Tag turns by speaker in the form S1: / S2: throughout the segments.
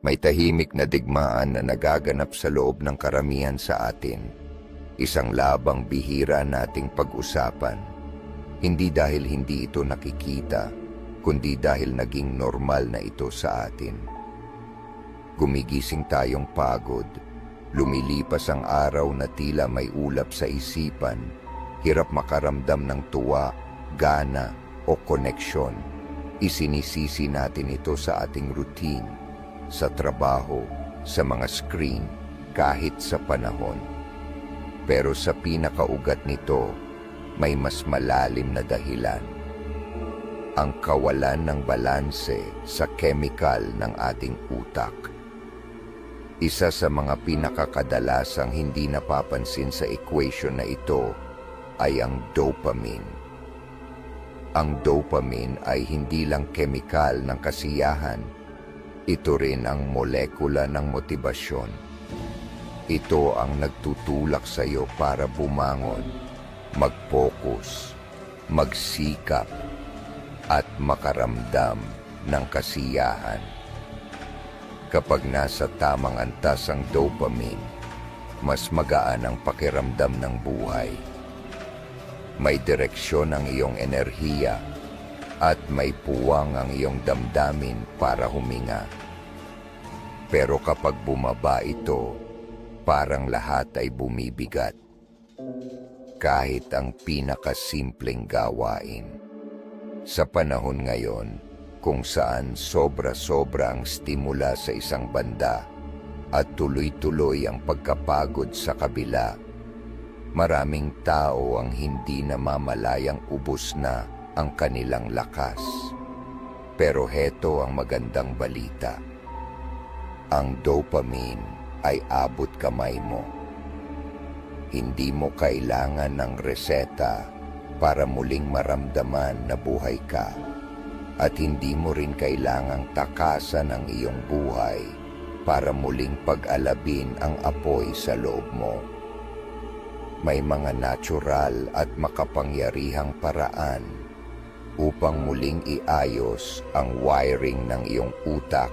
S1: May tahimik na digmaan na nagaganap sa loob ng karamihan sa atin. Isang labang bihira nating pag-usapan. Hindi dahil hindi ito nakikita, kundi dahil naging normal na ito sa atin. Gumigising tayong pagod. Lumilipas ang araw na tila may ulap sa isipan. Hirap makaramdam ng tuwa, gana o koneksyon. Isinisisi natin ito sa ating routine, sa trabaho, sa mga screen, kahit sa panahon. Pero sa pinakaugat nito, may mas malalim na dahilan. Ang kawalan ng balanse sa chemical ng ating utak. Isa sa mga pinakakadalasang hindi napapansin sa equation na ito ay ang dopamine. Ang dopamine ay hindi lang chemical ng kasiyahan, ito rin ang molekula ng motibasyon. Ito ang nagtutulak sa iyo para bumangon, mag-focus, magsikap, at makaramdam ng kasiyahan. Kapag nasa tamang antas ang dopamine, mas magaan ang pakiramdam ng buhay. May direksyon ang iyong enerhiya at may puwang ang iyong damdamin para huminga. Pero kapag bumaba ito, parang lahat ay bumibigat. Kahit ang pinakasimpleng gawain. Sa panahon ngayon, kung saan sobra-sobra ang stimula sa isang banda at tuloy-tuloy ang pagkapagod sa kabila, maraming tao ang hindi namamalayang ubos na ang kanilang lakas. Pero heto ang magandang balita. Ang dopamine ay abot kamay mo. Hindi mo kailangan ng reseta para muling maramdaman na buhay ka. At hindi mo rin kailangang takasan ang iyong buhay para muling pag-alabin ang apoy sa loob mo. May mga natural at makapangyarihang paraan upang muling iayos ang wiring ng iyong utak,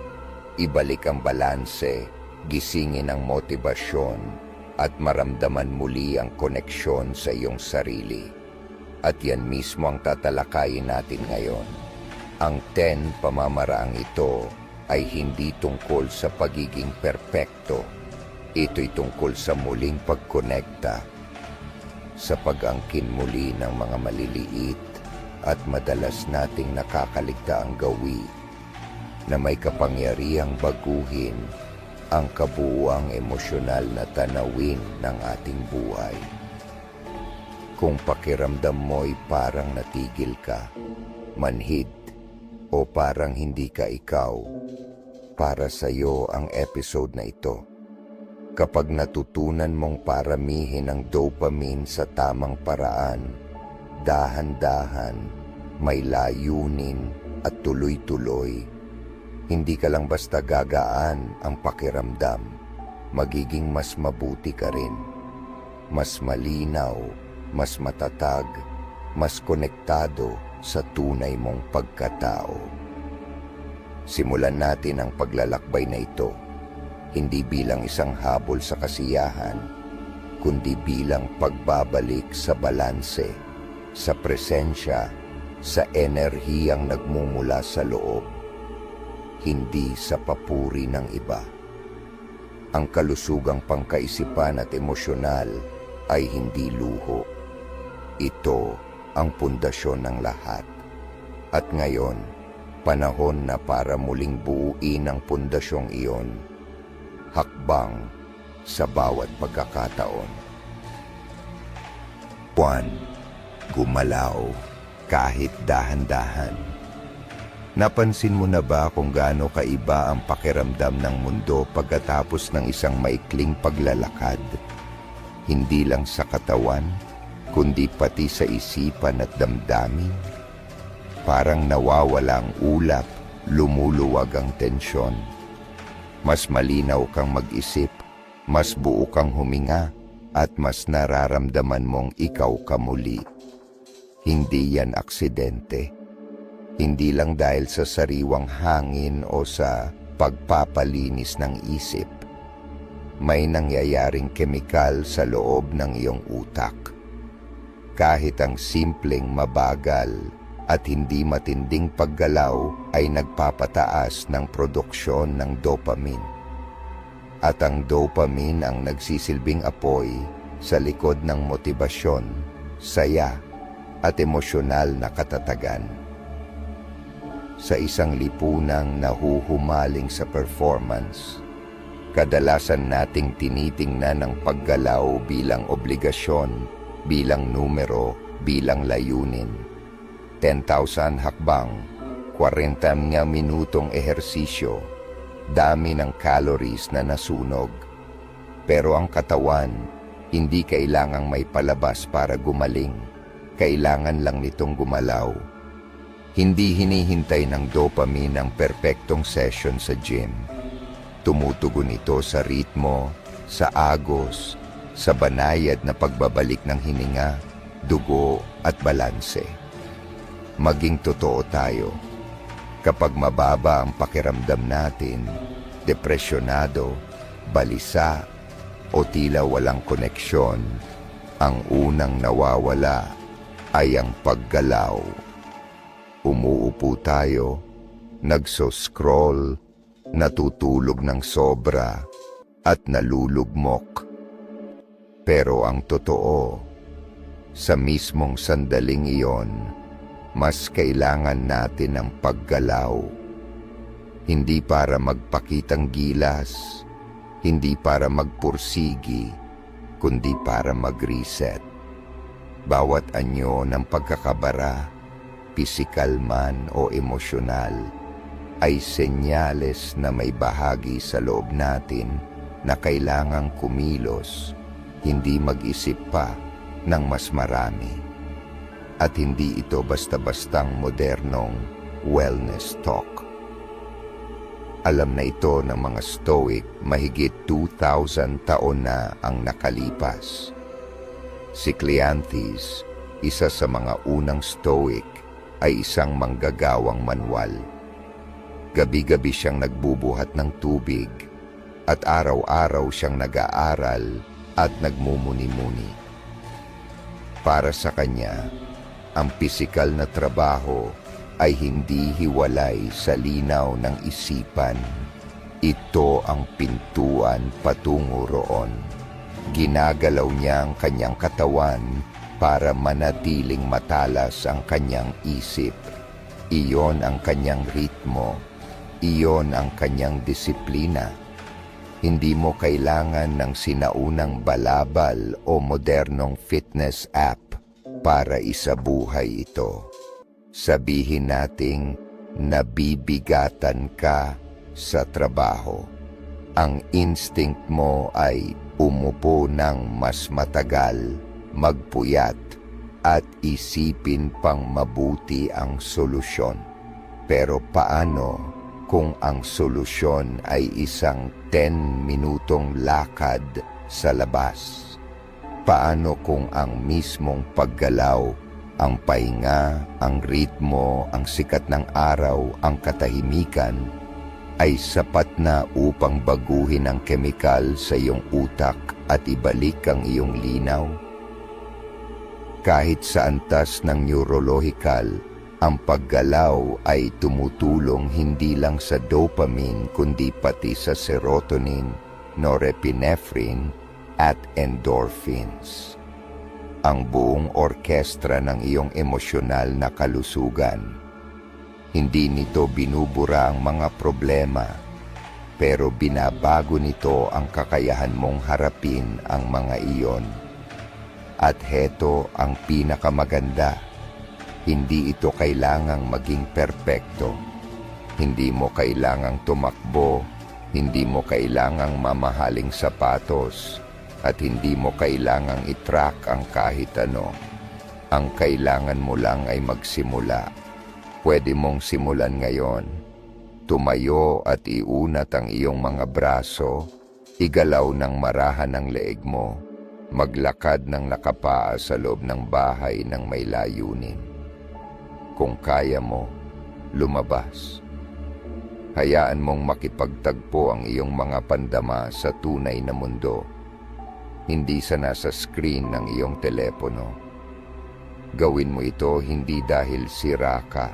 S1: ibalik ang balanse, gisingin ang motibasyon, at maramdaman muli ang koneksyon sa iyong sarili. At yan mismo ang tatalakayin natin ngayon. Ang 10 pamamaraang ito ay hindi tungkol sa pagiging perpekto. Ito'y tungkol sa muling pagkonekta, sa pag-angkin muli ng mga maliliit at madalas nating nakakaligtaang gawi na may kapangyarihang baguhin ang kabuuang emosyonal na tanawin ng ating buhay. Kung pakiramdam mo'y parang natigil ka, manhid, o parang hindi ka ikaw, para sa iyo ang episode na ito. Kapag natutunan mong paramihin ang dopamine sa tamang paraan, dahan-dahan, may layunin at tuloy-tuloy, hindi ka lang basta gagaan ang pakiramdam, magiging mas mabuti ka rin. Mas malinaw, mas matatag, mas konektado sa tunay mong pagkatao. Simulan natin ang paglalakbay na ito, hindi bilang isang habol sa kasiyahan, kundi bilang pagbabalik sa balanse, sa presensya, sa enerhiyang nagmumula sa loob, hindi sa papuri ng iba. Ang kalusugang pangkaisipan at emosyonal ay hindi luho. Ito ang pundasyon ng lahat. At ngayon, panahon na para muling buuin ang pundasyong iyon, hakbang sa bawat pagkakataon. 1. Gumalaw kahit dahan-dahan. Napansin mo na ba kung gaano kaiba ang pakiramdam ng mundo pagkatapos ng isang maikling paglalakad? Hindi lang sa katawan, kundi pati sa isipan at damdamin. Parang nawawala ang ulap, lumuluwag ang tensyon. Mas malinaw kang mag-isip, mas buo kang huminga, at mas nararamdaman mong ikaw ka muli. Hindi yan aksidente. Hindi lang dahil sa sariwang hangin o sa pagpapalinis ng isip. May nangyayaring kemikal sa loob ng iyong utak. Kahit ang simpleng mabagal at hindi matinding paggalaw ay nagpapataas ng produksyon ng dopamine. At ang dopamine ang nagsisilbing apoy sa likod ng motibasyon, saya at emosyonal na katatagan. Sa isang lipunang nahuhumaling sa performance, kadalasan nating tinitingnan ang paggalaw bilang obligasyon, bilang numero, bilang layunin. 10,000 hakbang, 40 minutong ehersisyo, dami ng calories na nasunog. Pero ang katawan, hindi kailangang may palabas para gumaling. Kailangan lang nitong gumalaw. Hindi hinihintay ng dopamine ang perpektong session sa gym. Tumutugon ito sa ritmo, sa agos, sa banayad na pagbabalik ng hininga, dugo at balanse. Maging totoo tayo. Kapag mababa ang pakiramdam natin, depresyonado, balisa, o tila walang koneksyon, ang unang nawawala ay ang paggalaw. Umuupo tayo, nagso-scroll, natutulog ng sobra, at nalulugmok. Pero ang totoo, sa mismong sandaling iyon, mas kailangan natin ang paggalaw. Hindi para magpakitang gilas, hindi para magpursigi, kundi para mag-reset. Bawat anyo ng pagkakabara, pisikal man o emosyonal, ay senyales na may bahagi sa loob natin na kailangang kumilos, hindi mag-isip pa ng mas marami. At hindi ito basta-bastang modernong wellness talk. Alam na ito ng mga Stoic mahigit 2,000 taon na ang nakalipas. Si Cleanthes, isa sa mga unang Stoic, ay isang manggagawang manual. Gabi-gabi siyang nagbubuhat ng tubig at araw-araw siyang nag-aaral at nagmumuni-muni. Para sa kanya, ang pisikal na trabaho ay hindi hiwalay sa linaw ng isipan. Ito ang pintuan patungo roon. Ginagalaw niya ang kanyang katawan para manatiling matalas ang kanyang isip. Iyon ang kanyang ritmo. Iyon ang kanyang disiplina. Hindi mo kailangan ng sinaunang balabal o modernong fitness app para isabuhay ito. Sabihin nating nabibigatan ka sa trabaho. Ang instinct mo ay umupo ng mas matagal, magpuyat, at isipin pang mabuti ang solusyon. Pero paano kung ang solusyon ay isang 10 minutong lakad sa labas? Paano kung ang mismong paggalaw, ang pahinga, ang ritmo, ang sikat ng araw, ang katahimikan, ay sapat na upang baguhin ang kemikal sa iyong utak at ibalik ang iyong linaw? Kahit sa antas ng neurological, ang paggalaw ay tumutulong hindi lang sa dopamine kundi pati sa serotonin, norepinephrine, at endorphins. Ang buong orkestra ng iyong emosyonal na kalusugan. Hindi nito binubura ang mga problema, pero binabago nito ang kakayahan mong harapin ang mga iyon. At heto ang pinakamaganda, hindi ito kailangang maging perpekto. Hindi mo kailangang tumakbo, hindi mo kailangang mamahaling sapatos, at hindi mo kailangang i-track ang kahit ano. Ang kailangan mo lang ay magsimula. Pwede mong simulan ngayon. Tumayo at iunat ang iyong mga braso, igalaw ng marahan ang leeg mo, maglakad ng nakapaa sa loob ng bahay ng may layunin. Kung kaya mo, lumabas. Hayaan mong makipagtagpo ang iyong mga pandama sa tunay na mundo, hindi sa nasa screen ng iyong telepono. Gawin mo ito hindi dahil sira ka,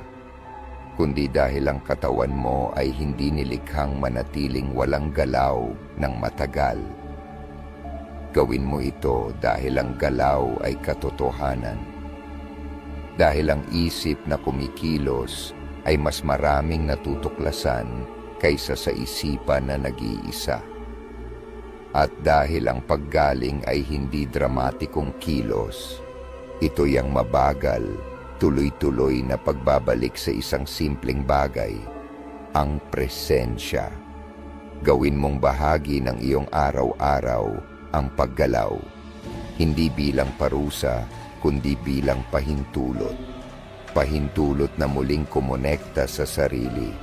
S1: kundi dahil ang katawan mo ay hindi nilikhang manatiling walang galaw ng matagal. Gawin mo ito dahil ang galaw ay katotohanan. Dahil ang isip na kumikilos ay mas maraming natutuklasan kaysa sa isipan na nag-iisa. At dahil ang paggaling ay hindi dramatikong kilos, ito'y ang mabagal, tuloy-tuloy na pagbabalik sa isang simpleng bagay, ang presensya. Gawin mong bahagi ng iyong araw-araw ang paggalaw, hindi bilang parusa, kundi bilang pahintulot. Pahintulot na muling kumonekta sa sarili.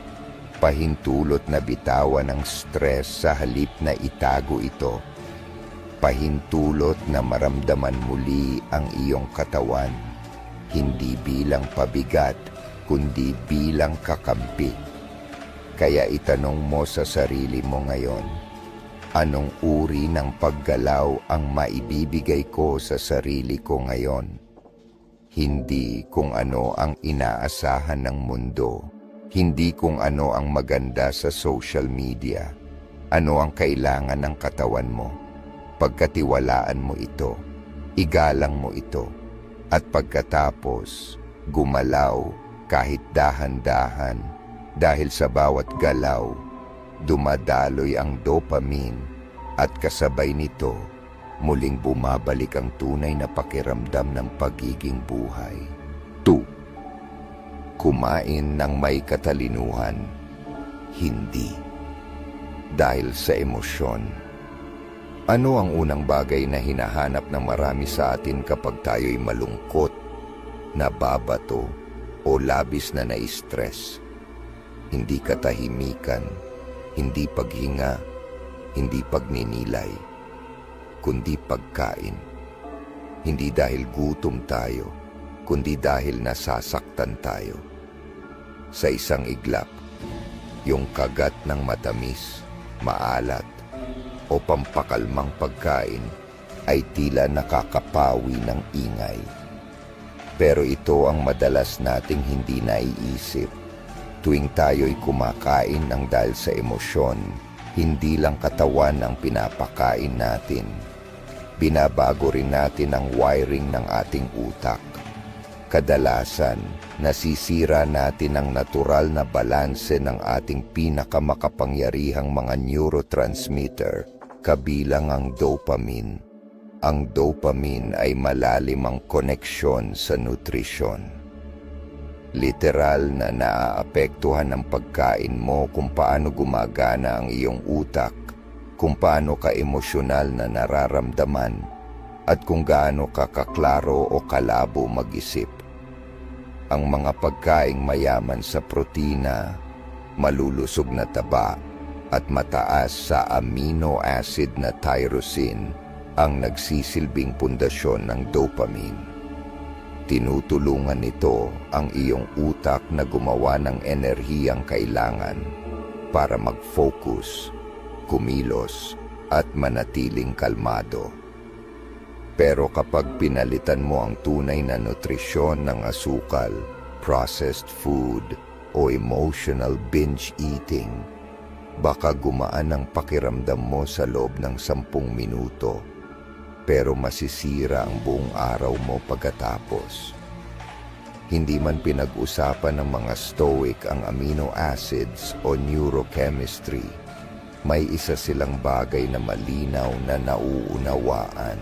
S1: Pahintulot na bitawan ang stress sa halip na itago ito. Pahintulot na maramdaman muli ang iyong katawan, hindi bilang pabigat, kundi bilang kakampi. Kaya itanong mo sa sarili mo ngayon, anong uri ng paggalaw ang maibibigay ko sa sarili ko ngayon? Hindi kung ano ang inaasahan ng mundo, hindi kung ano ang maganda sa social media, ano ang kailangan ng katawan mo. Pagkatiwalaan mo ito, igalang mo ito, at pagkatapos, gumalaw kahit dahan-dahan, dahil sa bawat galaw, dumadaloy ang dopamine at kasabay nito, muling bumabalik ang tunay na pakiramdam ng pagiging buhay. 2. Kumain ng may katalinuhan, hindi dahil sa emosyon. Ano ang unang bagay na hinahanap ng marami sa atin kapag tayo'y malungkot, nababato, o labis na nai-stress? Hindi katahimikan, hindi paghinga, hindi pagninilay, kundi pagkain. Hindi dahil gutom tayo, kundi dahil nasasaktan tayo. Sa isang iglap, yung kagat ng matamis, maalat, o pampakalmang pagkain ay tila nakakapawi ng ingay. Pero ito ang madalas nating hindi naiisip. Tuwing tayo'y kumakain ng dahil sa emosyon, hindi lang katawan ang pinapakain natin. Binabago rin natin ang wiring ng ating utak. Kadalasan, nasisira natin ang natural na balanse ng ating pinakamakapangyarihang mga neurotransmitter, kabilang ang dopamine. Ang dopamine ay malalim ang koneksyon sa nutrisyon. Literal na naaapektuhan ng pagkain mo kung paano gumagana ang iyong utak, kung paano ka emosyonal na nararamdaman, at kung gaano ka kaklaro o kalabo mag-isip. Ang mga pagkaing mayaman sa protina, malulusog na taba, at mataas sa amino acid na tyrosine ang nagsisilbing pundasyon ng dopamine. Tinutulungan nito ang iyong utak na gumawa ng enerhiyang kailangan para mag-focus, kumilos, at manatiling kalmado. Pero kapag pinalitan mo ang tunay na nutrisyon ng asukal, processed food, o emotional binge eating, baka gumaan ang pakiramdam mo sa loob ng 10 minuto, pero masisira ang buong araw mo pagkatapos. Hindi man pinag-usapan ng mga Stoic ang amino acids o neurochemistry, may isa silang bagay na malinaw na nauunawaan.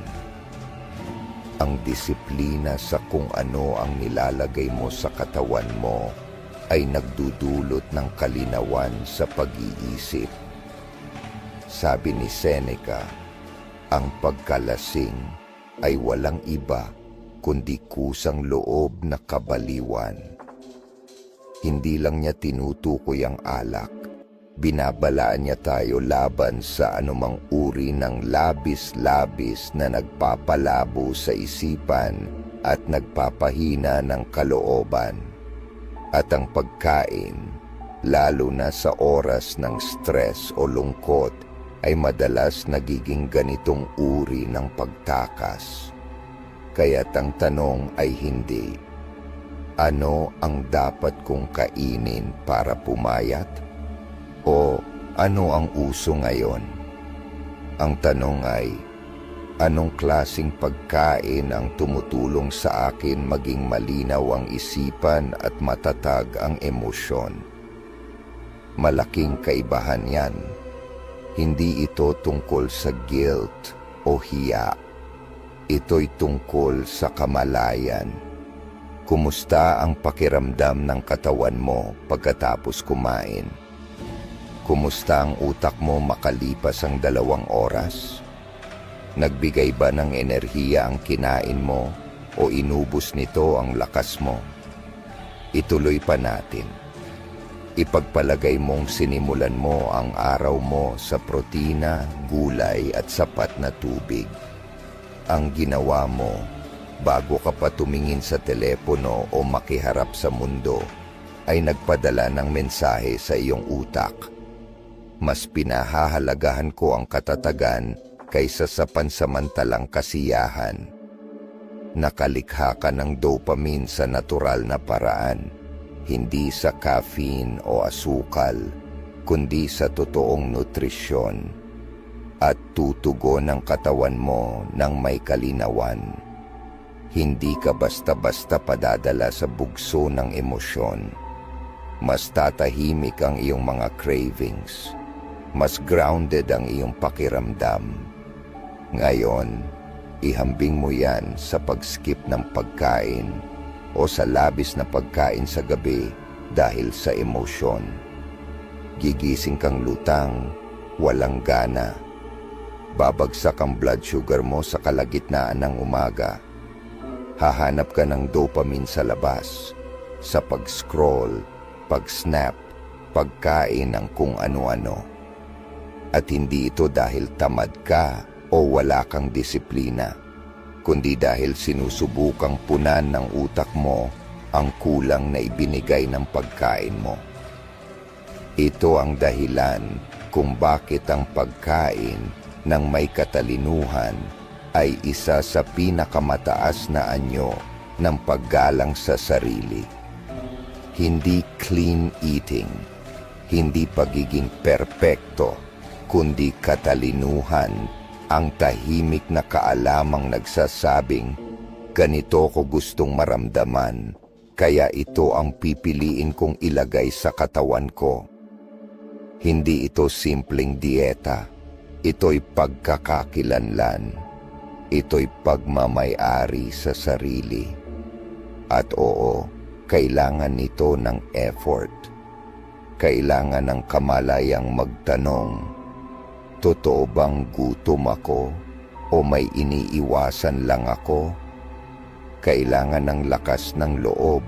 S1: Ang disiplina sa kung ano ang nilalagay mo sa katawan mo ay nagdudulot ng kalinawan sa pag-iisip. Sabi ni Seneca, ang pagkalasing ay walang iba kundi kusang loob na kabaliwan. Hindi lang niya tinutukoy ang alak, binabalaan niya tayo laban sa anumang uri ng labis-labis na nagpapalabo sa isipan at nagpapahina ng kalooban. At ang pagkain, lalo na sa oras ng stress o lungkot, ay madalas nagiging ganitong uri ng pagtakas. Kaya't ang tanong ay hindi, ano ang dapat kong kainin para pumayat? O ano ang uso ngayon? Ang tanong ay, anong klasing pagkain ang tumutulong sa akin maging malinaw ang isipan at matatag ang emosyon? Malaking kaibahan yan. Hindi ito tungkol sa guilt o hiya. Ito'y tungkol sa kamalayan. Kumusta ang pakiramdam ng katawan mo pagkatapos kumain? Kumusta ang utak mo makalipas ang 2 oras? Nagbigay ba ng enerhiya ang kinain mo o inubos nito ang lakas mo? Ituloy pa natin. Ipagpalagay mong sinimulan mo ang araw mo sa protina, gulay at sapat na tubig. Ang ginawa mo, bago ka pa tumingin sa telepono o makiharap sa mundo, ay nagpadala ng mensahe sa iyong utak. Mas pinahahalagahan ko ang katatagan kaysa sa pansamantalang kasiyahan. Nakalikha ka ng dopamine sa natural na paraan, hindi sa caffeine o asukal, kundi sa totoong nutrisyon. At tutugon ang katawan mo ng may kalinawan. Hindi ka basta-basta padadala sa bugso ng emosyon. Mas tatahimik ang iyong mga cravings. Mas grounded ang iyong pakiramdam. Ngayon, ihambing mo yan sa pag-skip ng pagkain o sa labis na pagkain sa gabi dahil sa emosyon. Gigising kang lutang, walang gana. Babagsak ang blood sugar mo sa kalagitnaan ng umaga. Hahanap ka ng dopamine sa labas, sa pag-scroll, pag-snap, pagkain ng kung ano-ano. At hindi ito dahil tamad ka o wala kang disiplina, kundi dahil sinusubukang punan ng utak mo ang kulang na ibinigay ng pagkain mo. Ito ang dahilan kung bakit ang pagkain ng may katalinuhan ay isa sa pinakamataas na anyo ng paggalang sa sarili. Hindi clean eating, hindi pagiging perpekto, kundi katalinuhan ang tahimik na kaalamang nagsasabing, ganito ko gustong maramdaman, kaya ito ang pipiliin kong ilagay sa katawan ko. Hindi ito simpleng dieta, ito'y pagkakakilanlan, ito'y pagmamay-ari sa sarili. At oo, kailangan nito ng effort. Kailangan ng kamalayang magtanong, totoo bang gutom ako o may iniiwasan lang ako? Kailangan ng lakas ng loob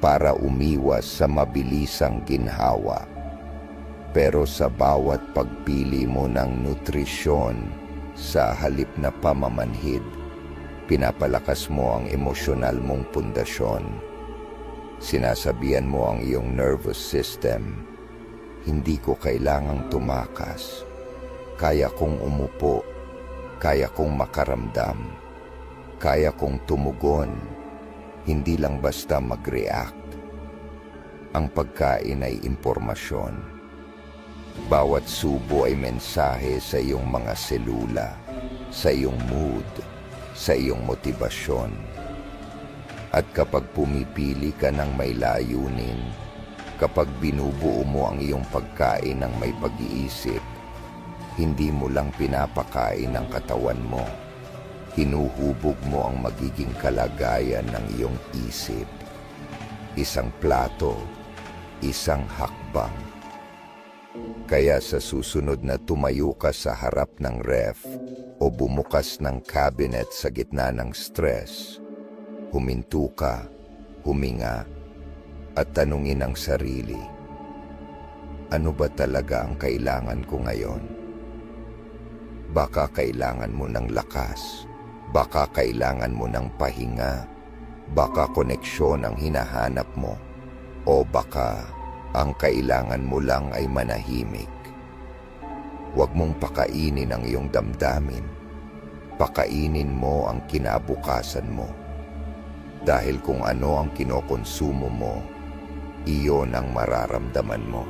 S1: para umiwas sa mabilisang ginhawa. Pero sa bawat pagpili mo ng nutrisyon sa halip na pamamanhid, pinapalakas mo ang emosyonal mong pundasyon. Sinasabihan mo ang iyong nervous system, hindi ko kailangang tumakas. Kaya kong umupo, kaya kong makaramdam, kaya kong tumugon, hindi lang basta mag-react. Ang pagkain ay impormasyon. Bawat subo ay mensahe sa iyong mga selula, sa iyong mood, sa iyong motibasyon. At kapag pumipili ka ng may layunin, kapag binubuo mo ang iyong pagkain ng may pag-iisip, hindi mo lang pinapakain ang katawan mo, hinuhubog mo ang magiging kalagayan ng iyong isip. Isang plato, isang hakbang. Kaya sa susunod na tumayo ka sa harap ng ref o bumukas ng cabinet sa gitna ng stress, huminto ka, huminga, at tanungin ang sarili, ano ba talaga ang kailangan ko ngayon? Baka kailangan mo ng lakas, baka kailangan mo ng pahinga, baka koneksyon ang hinahanap mo, o baka Ang kailangan mo lang ay manahimik. Huwag mong pakainin ang iyong damdamin. Pakainin mo ang kinabukasan mo. Dahil kung ano ang kinokonsumo mo, iyon ang mararamdaman mo.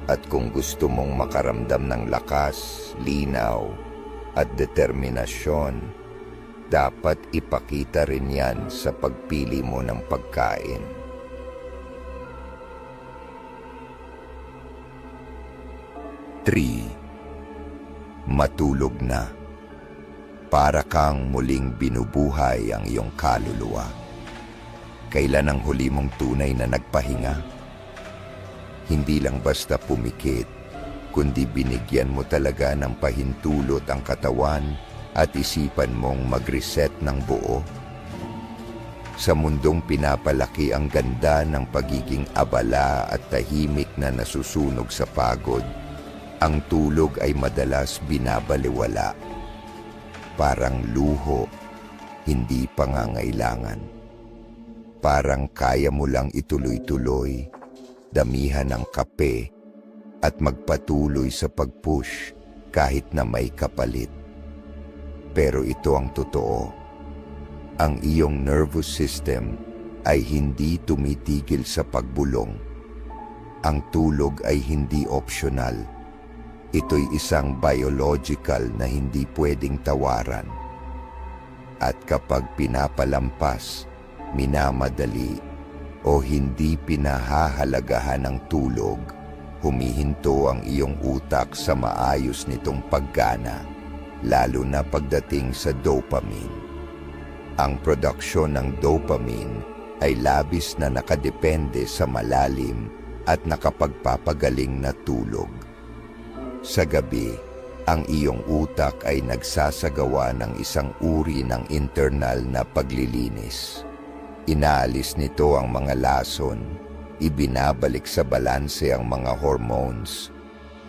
S1: At kung gusto mong makaramdam ng lakas, linaw, at determinasyon, dapat ipakita rin yan sa pagpili mo ng pagkain. 3. Matulog na. Para kang muling binubuhay ang iyong kaluluwa. Kailan ang huli mong tunay na nagpahinga? Hindi lang basta pumikit, kundi binigyan mo talaga ng pahintulot ang katawan at isipan mong mag-reset ng buo. Sa mundong pinapalaki ang ganda ng pagiging abala at tahimik na nasusunog sa pagod, ang tulog ay madalas binabaliwala. Parang luho, hindi pangangailangan. Parang kaya mo lang ituloy-tuloy, damihan ng kape, at magpatuloy sa pag-push kahit na may kapalit. Pero ito ang totoo. Ang iyong nervous system ay hindi tumitigil sa pagbulong. Ang tulog ay hindi optional. Ito'y isang biological na hindi pwedeng tawaran. At kapag pinapalampas, minamadali, o hindi pinahahalagahan ng tulog, humihinto ang iyong utak sa maayos nitong paggana, lalo na pagdating sa dopamine. Ang produksyon ng dopamine ay labis na nakadepende sa malalim at nakapagpapagaling na tulog. Sa gabi, ang iyong utak ay nagsasagawa ng isang uri ng internal na paglilinis. Inaalis nito ang mga lason, ibinabalik sa balanse ang mga hormones,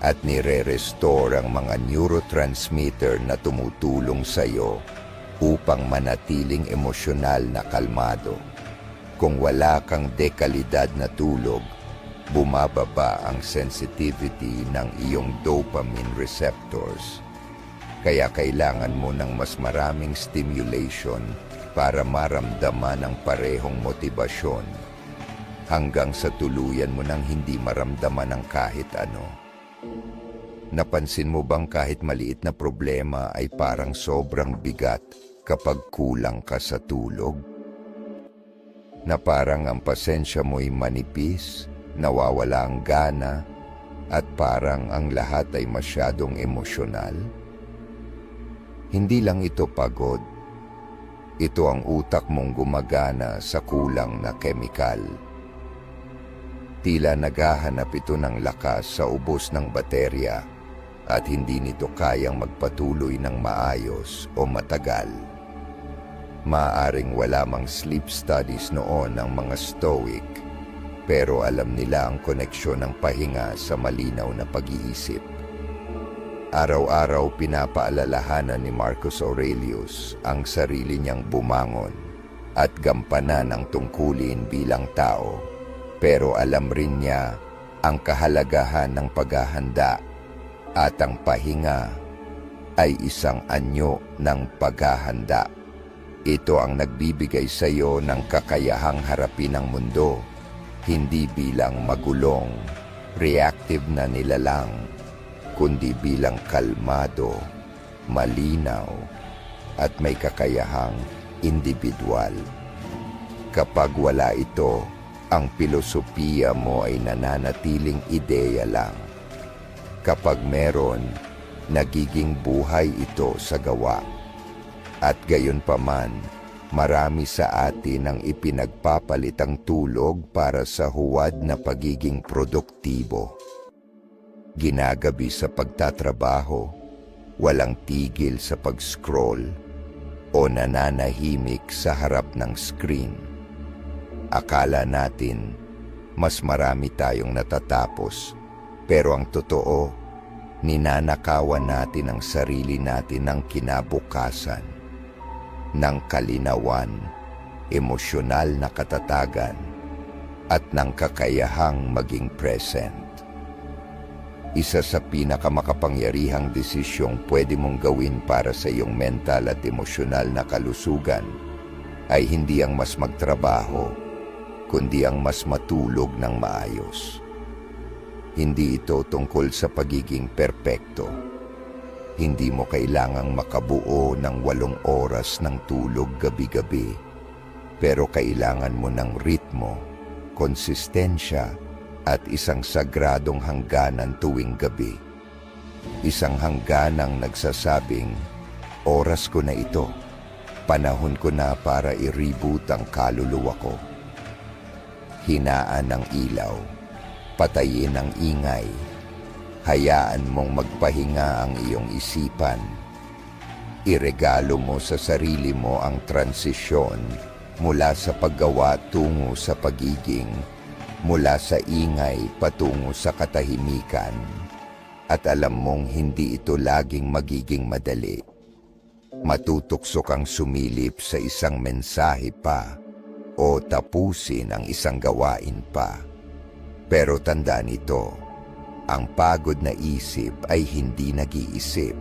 S1: at nire-restore ang mga neurotransmitter na tumutulong sa iyo upang manatiling emosyonal na kalmado. Kung wala kang dekalidad na tulog, bumababa ang sensitivity ng iyong dopamine receptors. Kaya kailangan mo ng mas maraming stimulation para maramdaman ang parehong motibasyon, hanggang sa tuluyan mo nang hindi maramdaman ng kahit ano. Napansin mo bang kahit maliit na problema ay parang sobrang bigat kapag kulang ka sa tulog? Na parang ang pasensya mo'y manipis, nawawala ang gana, at parang ang lahat ay masyadong emosyonal? Hindi lang ito pagod. Ito ang utak mong gumagana sa kulang na kemikal. Tila naghahanap ito ng lakas sa ubos ng baterya at hindi nito kayang magpatuloy ng maayos o matagal. Maaring wala mang sleep studies noon ng mga Stoic, pero alam nila ang koneksyon ng pahinga sa malinaw na pag-iisip. Araw-araw pinapaalalahanan ni Marcus Aurelius ang sarili niyang bumangon at gampanan ang tungkulin bilang tao, pero alam rin niya ang kahalagahan ng paghahanda at ang pahinga ay isang anyo ng paghahanda. Ito ang nagbibigay sa iyo ng kakayahang harapin ang mundo, hindi bilang magulong, reactive na nilalang, kundi bilang kalmado, malinaw, at may kakayahang individual. Kapag wala ito, ang filosofiya mo ay nananatiling ideya lang. Kapag meron, nagiging buhay ito sa gawa. At gayon paman, marami sa atin ang ipinagpapalit ang tulog para sa huwad na pagiging produktibo. Ginagabi sa pagtatrabaho, walang tigil sa pag-scroll, o nananahimik sa harap ng screen. Akala natin, mas marami tayong natatapos, pero ang totoo, ninanakawan natin ang sarili natin ng kinabukasan, ng kalinawan, emosyonal na katatagan, at ng kakayahang maging present. Isa sa pinakamakapangyarihang desisyong pwede mong gawin para sa iyong mental at emosyonal na kalusugan ay hindi ang mas magtrabaho, kundi ang mas matulog ng maayos. Hindi ito tungkol sa pagiging perpekto. Hindi mo kailangang makabuo ng 8 oras ng tulog gabi-gabi, pero kailangan mo ng ritmo, konsistensya, at isang sagradong hangganan tuwing gabi. Isang hangganang nagsasabing, oras ko na ito, panahon ko na para i-reboot ang kaluluwa ko. Hinaan ang ilaw, patayin ang ingay, hayaan mong magpahinga ang iyong isipan. Iregalo mo sa sarili mo ang transisyon mula sa paggawa tungo sa pagiging, mula sa ingay patungo sa katahimikan, at alam mong hindi ito laging magiging madali. Matutokso kang sumilip sa isang mensahe pa o tapusin ang isang gawain pa. Pero tandaan ito, ang pagod na isip ay hindi nag-iisip,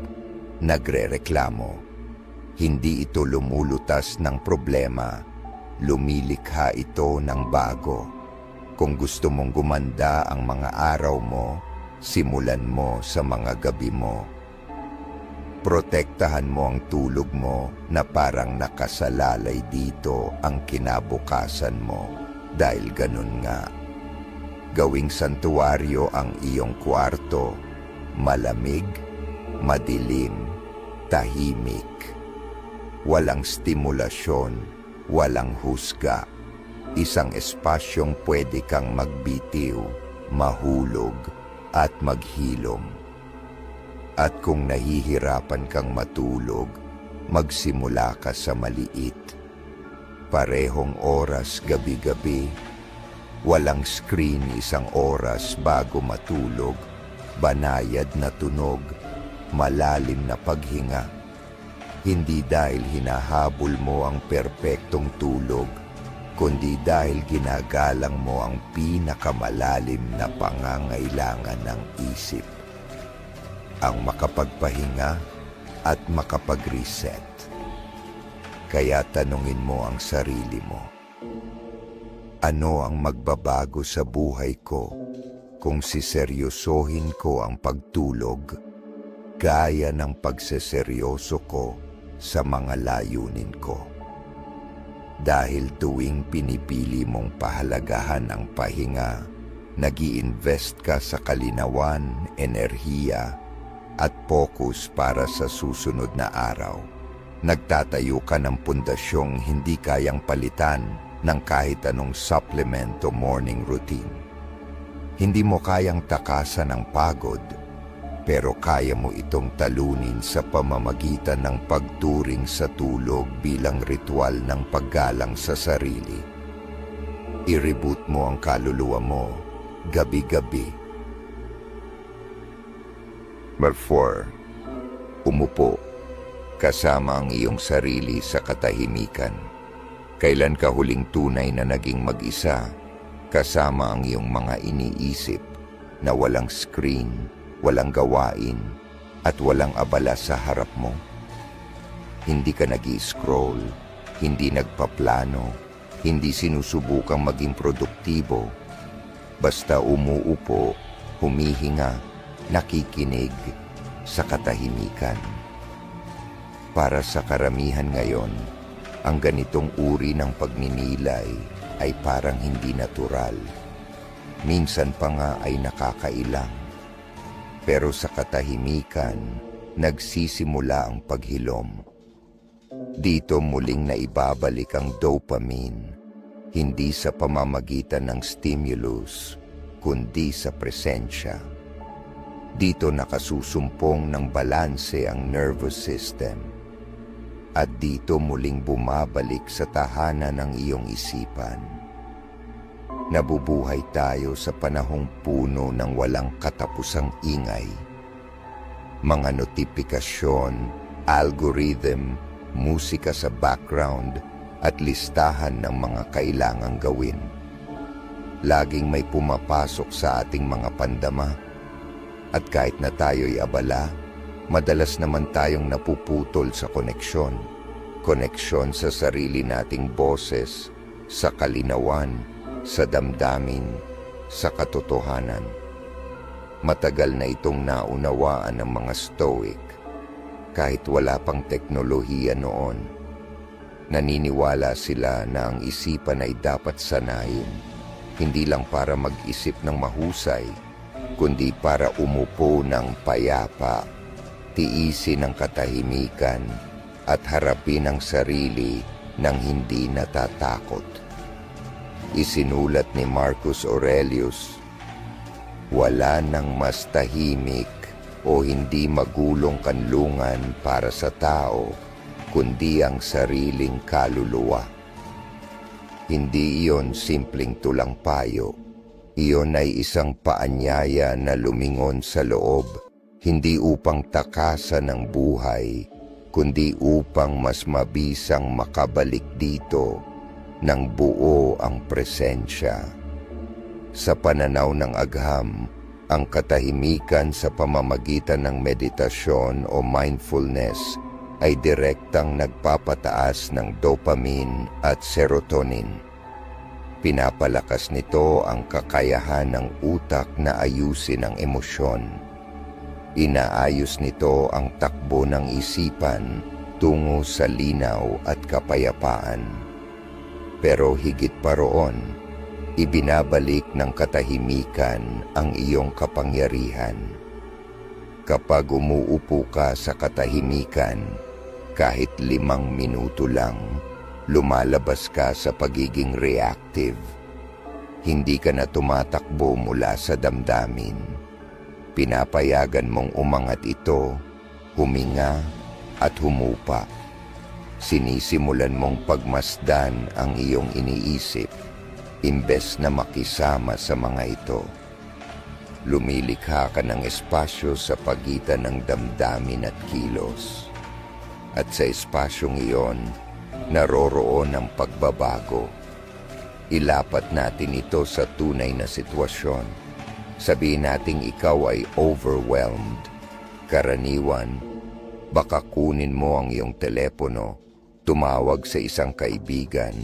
S1: nagrereklamo. Hindi ito lumulutas ng problema, lumilikha ito ng bago. Kung gusto mong gumanda ang mga araw mo, simulan mo sa mga gabi mo. Protektahan mo ang tulog mo na parang nakasalalay dito ang kinabukasan mo dahil ganun nga. Gawing santuwaryo ang iyong kwarto, malamig, madilim, tahimik. Walang stimulasyon, walang husga. Isang espasyong pwede kang magbitiw, mahulog, at maghilom. At kung nahihirapan kang matulog, magsimula ka sa maliit. Parehong oras gabi-gabi, walang screen 1 oras bago matulog, banayad na tunog, malalim na paghinga. Hindi dahil hinahabol mo ang perpektong tulog, kundi dahil ginagalang mo ang pinakamalalim na pangangailangan ng isip. Ang makapagpahinga at makapag-reset. Kaya tanungin mo ang sarili mo, ano ang magbabago sa buhay ko kung siseryosohin ko ang pagtulog gaya ng pagseseryoso ko sa mga layunin ko? Dahil tuwing pinipili mong pahalagahan ang pahinga, nag-i-invest ka sa kalinawan, enerhiya, at focus para sa susunod na araw. Nagtatayo ka ng pundasyong hindi kayang palitan ng kahit anong supplement o morning routine. Hindi mo kayang takasan ang pagod, pero kaya mo itong talunin sa pamamagitan ng pagturing sa tulog bilang ritual ng paggalang sa sarili. I-reboot mo ang kaluluwa mo gabi-gabi. Number 4. Umupo, kasama ang iyong sarili sa katahimikan. Kailan ka huling tunay na naging mag-isa, kasama ang iyong mga iniisip na walang screen, walang gawain, at walang abala sa harap mo? Hindi ka nag-i-scroll, hindi nagpaplano, hindi sinusubukang maging produktibo. Basta umuupo, humihinga, nakikinig sa katahimikan. Para sa karamihan ngayon, ang ganitong uri ng pagninilay ay parang hindi natural. Minsan pa nga ay nakakailang. Pero sa katahimikan, nagsisimula ang paghilom. Dito muling naibabalik ang dopamine, hindi sa pamamagitan ng stimulus, kundi sa presensya. Dito nakasusumpong ng balanse ang nervous system. At dito muling bumabalik sa tahanan ng iyong isipan. Nabubuhay tayo sa panahong puno ng walang katapusang ingay. Mga notifikasyon, algorithm, musika sa background, at listahan ng mga kailangang gawin. laging may pumapasok sa ating mga pandama. At kahit na tayo'y abala, madalas naman tayong napuputol sa koneksyon. Koneksyon sa sarili nating boses, sa kalinawan, sa damdamin, sa katotohanan. Matagal na itong naunawaan ng mga Stoic, kahit wala pang teknolohiya noon. Naniniwala sila na ang isipan ay dapat sanayin, hindi lang para mag-isip ng mahusay, kundi para umupo ng payapa, tiisin ang katahimikan, at harapin ang sarili ng hindi natatakot. Isinulat ni Marcus Aurelius, "Wala nang mas tahimik o hindi magulong kanlungan para sa tao, kundi ang sariling kaluluwa." Hindi iyon simpleng tulang payo. Iyon ay isang paanyaya na lumingon sa loob, hindi upang takasan ang buhay, kundi upang mas mabisang makabalik dito ng buo ang presensya. Sa pananaw ng agham, ang katahimikan sa pamamagitan ng meditasyon o mindfulness ay direktang nagpapataas ng dopamine at serotonin. Pinapalakas nito ang kakayahan ng utak na ayusin ang emosyon. Inaayos nito ang takbo ng isipan tungo sa linaw at kapayapaan. Pero higit pa roon, ibinabalik ng katahimikan ang iyong kapangyarihan. Kapag umuupo ka sa katahimikan, kahit 5 minuto lang, lumalabas ka sa pagiging reactive. Hindi ka na tumatakbo mula sa damdamin. Pinapayagan mong umangat ito, huminga at humupa. Sinisimulan mong pagmasdan ang iyong iniisip, imbes na makisama sa mga ito. Lumilikha ka ng espasyo sa pagitan ng damdamin at kilos. At sa espasyong iyon, naroroon ang pagbabago. Ilapat natin ito sa tunay na sitwasyon. Sabihin nating ikaw ay overwhelmed. Karaniwan, baka kunin mo ang iyong telepono, tumawag sa isang kaibigan,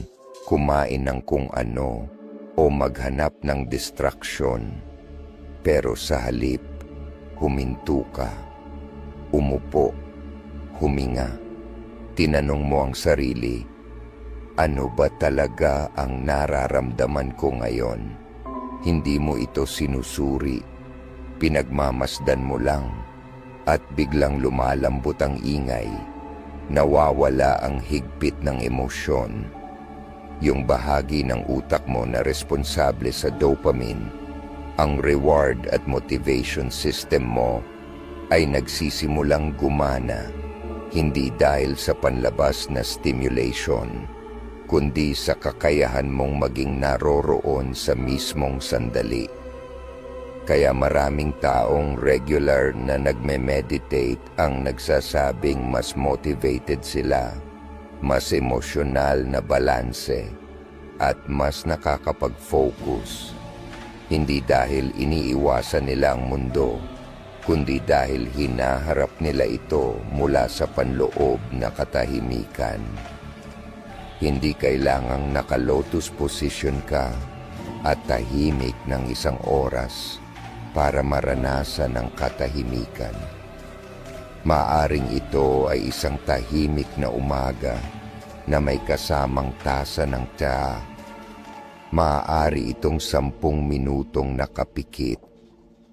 S1: kumain ng kung ano, o maghanap ng distraksyon. Pero sa halip, huminto ka, umupo, huminga. Tinanong mo ang sarili, ano ba talaga ang nararamdaman ko ngayon? Hindi mo ito sinusuri, pinagmamasdan mo lang, at biglang lumalambot ang ingay, nawawala ang higpit ng emosyon. Yung bahagi ng utak mo na responsable sa dopamine, ang reward at motivation system mo, ay nagsisimulang gumana. Hindi dahil sa panlabas na stimulation, kundi sa kakayahan mong maging naroroon sa mismong sandali. Kaya maraming taong regular na nagme-meditate ang nagsasabing mas motivated sila, mas emosyonal na balanse, at mas nakakapag-focus. Hindi dahil iniiwasan nila ang mundo, kundi dahil hinaharap nila ito mula sa panloob na katahimikan. Hindi kailangang naka-lotus position ka at tahimik ng 1 oras para maranasan ang katahimikan. Maaring ito ay isang tahimik na umaga na may kasamang tasa ng tsaa. Maaari itong 10 minutong nakapikit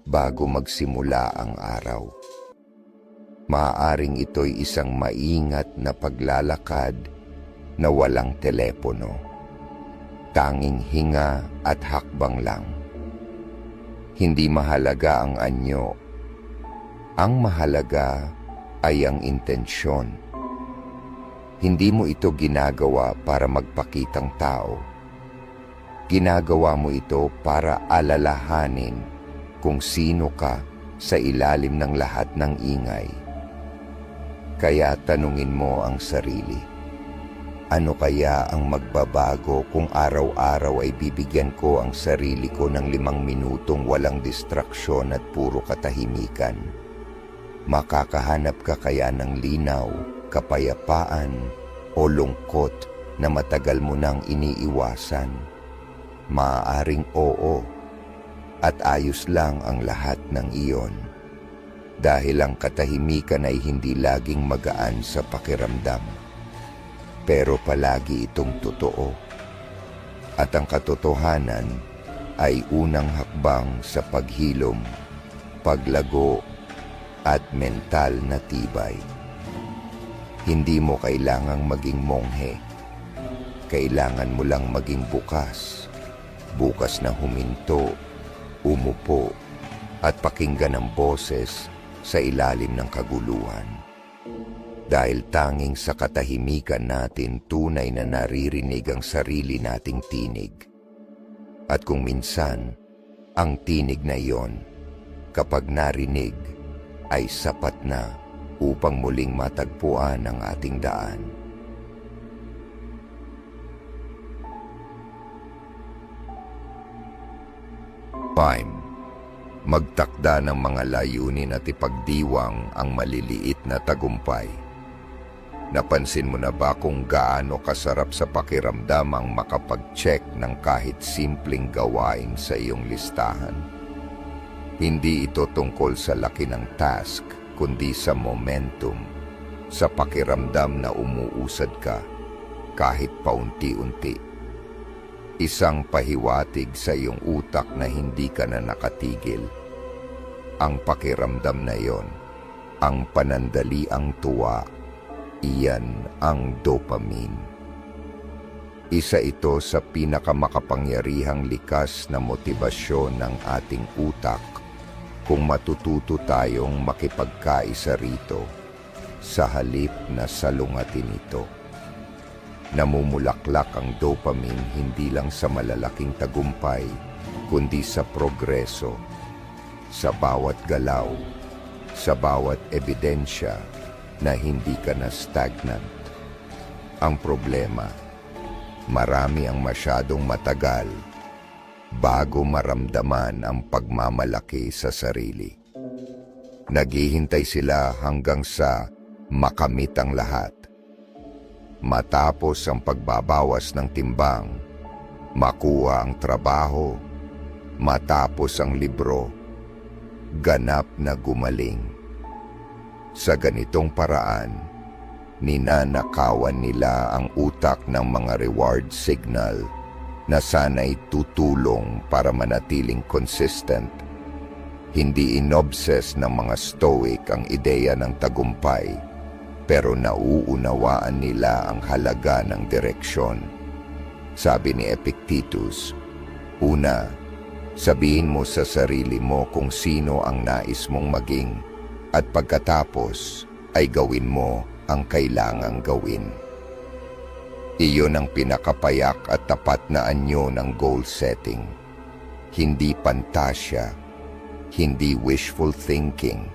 S1: bago magsimula ang araw. Maaaring ito'y isang maingat na paglalakad na walang telepono. Tanging hinga at hakbang lang. Hindi mahalaga ang anyo. Ang mahalaga ay ang intensyon. Hindi mo ito ginagawa para magpakitang tao. Ginagawa mo ito para alalahanin kung sino ka sa ilalim ng lahat ng ingay. Kaya tanungin mo ang sarili, Ano kaya ang magbabago kung araw-araw ay bibigyan ko ang sarili ko ng 5 minutong walang distraksyon at puro katahimikan? Makakahanap ka kaya ng linaw, kapayapaan o lungkot na matagal mo nang iniiwasan? Maaaring oo, at ayos lang ang lahat ng iyon. Dahil ang katahimikan ay hindi laging magaan sa pakiramdam. Pero palagi itong totoo. At ang katotohanan ay unang hakbang sa paghilom, paglago, at mental na tibay. Hindi mo kailangang maging monghe. Kailangan mo lang maging bukas. Bukas na huminto, umupo, at pakinggan ang boses sa ilalim ng kaguluhan. Dahil tanging sa katahimikan natin tunay na naririnig ang sarili nating tinig. At kung minsan, ang tinig na iyon, kapag narinig, ay sapat na upang muling matagpuan ang ating daan. Magtakda ng mga layunin at ipagdiwang ang maliliit na tagumpay. Napansin mo na ba kung gaano kasarap sa pakiramdam ang makapag-check ng kahit simpleng gawain sa iyong listahan? Hindi ito tungkol sa laki ng task, kundi sa momentum, sa pakiramdam na umuusad ka kahit paunti-unti. Isang pahiwatig sa iyong utak na hindi ka na nakatigil. Ang pakiramdam na iyon, ang panandaliang tuwa, iyan ang dopamine. Isa ito sa pinakamakapangyarihang likas na motibasyon ng ating utak kung matututo tayong makipagkaisa rito sa halip na salungatin ito. Namumulaklak ang dopamine hindi lang sa malalaking tagumpay, kundi sa progreso, sa bawat galaw, sa bawat ebidensya na hindi ka na stagnant. Ang problema, marami ang masyadong matagal bago maramdaman ang pagmamalaki sa sarili. Naghihintay sila hanggang sa makamit ang lahat. Matapos ang pagbabawas ng timbang, makuha ang trabaho, matapos ang libro, ganap na gumaling. Sa ganitong paraan, ninanakawan nila ang utak ng mga reward signal na sana'y tutulong para manatiling consistent. Hindi inobses ng mga Stoic ang ideya ng tagumpay, pero nauunawaan nila ang halaga ng direksyon. Sabi ni Epictetus, una, sabihin mo sa sarili mo kung sino ang nais mong maging, at pagkatapos ay gawin mo ang kailangang gawin. Iyon ang pinakapayak at tapat na anyo ng goal setting. Hindi pantasya, hindi wishful thinking,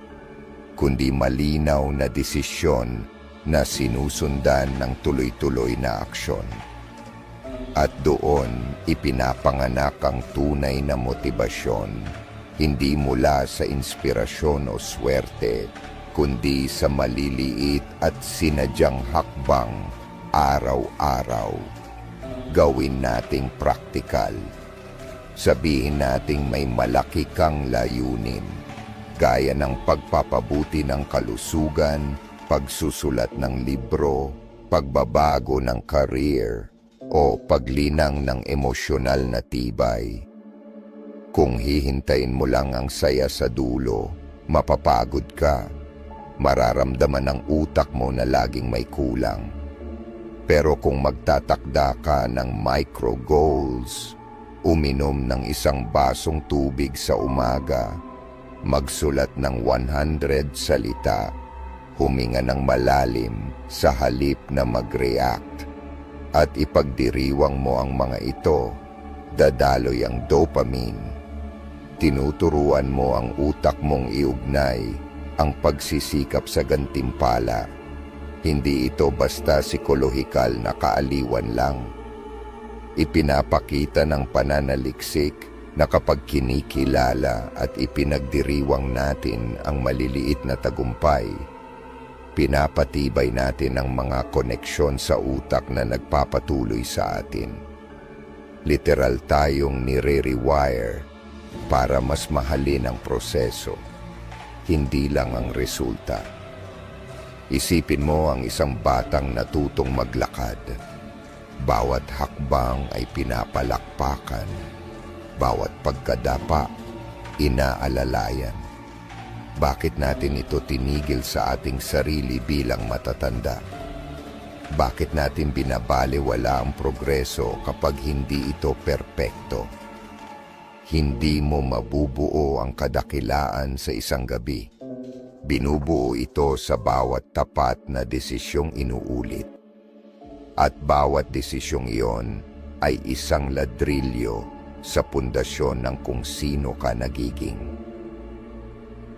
S1: kundi malinaw na desisyon na sinusundan ng tuloy-tuloy na aksyon. At doon ipinapanganak ang tunay na motibasyon, hindi mula sa inspirasyon o swerte, kundi sa maliliit at sinadyang hakbang araw-araw. Gawin nating praktikal. Sabihin nating may malaki kang layunin, gaya ng pagpapabuti ng kalusugan, pagsusulat ng libro, pagbabago ng career, o paglinang ng emosyonal na tibay. Kung hihintayin mo lang ang saya sa dulo, mapapagod ka. Mararamdaman ng utak mo na laging may kulang. Pero kung magtatakda ka ng micro goals, uminom ng 1 basong tubig sa umaga, magsulat ng 100 salita, huminga ng malalim sa halip na mag-react, at ipagdiriwang mo ang mga ito, dadaloy ang dopamine. Tinuturuan mo ang utak mong iugnay ang pagsisikap sa gantimpala Hindi ito basta psikolohikal na kaaliwan lang. Ipinapakita ng pananaliksik na kapag kinikilala at ipinagdiriwang natin ang maliliit na tagumpay, pinapatibay natin ang mga koneksyon sa utak na nagpapatuloy sa atin. Literal tayong nire-rewire para mas mahalin ang proseso, hindi lang ang resulta. Isipin mo ang isang batang natutong maglakad. Bawat hakbang ay pinapalakpakan. Bawat pagkadapa, inaalalayan. Bakit natin ito tinigil sa ating sarili bilang matatanda? Bakit natin binabaliwala ang progreso kapag hindi ito perpekto? Hindi mo mabubuo ang kadakilaan sa isang gabi. Binubuo ito sa bawat tapat na desisyong inuulit. At bawat desisyong iyon ay isang ladrilyo sa pundasyon ng kung sino ka nagiging.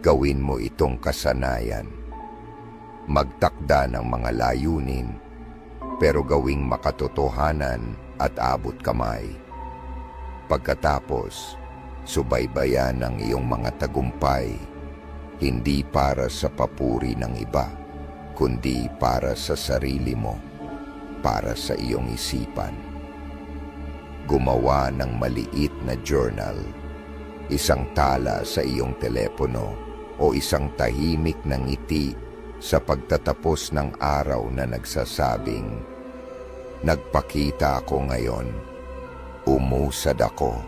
S1: Gawin mo itong kasanayan. Magtakda ng mga layunin, pero gawing makatotohanan at abot kamay. Pagkatapos, subaybayan ang iyong mga tagumpay, hindi para sa papuri ng iba, kundi para sa sarili mo, para sa iyong isipan. Gumawa ng maliit na journal, isang tala sa iyong telepono o isang tahimik na ngiti sa pagtatapos ng araw na nagsasabing, "Nagpakita ako ngayon, umusad ako."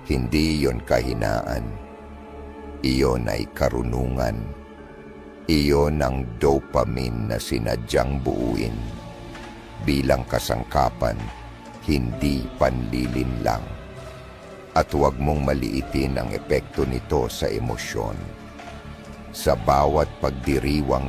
S1: Hindi yon kahinaan. Iyon ay karunungan. Iyon ang dopamine na sinadyang buuin bilang kasangkapan, hindi panlilin lang. At huwag mong maliitin ang epekto nito sa emosyon. Sa bawat pagdiriwang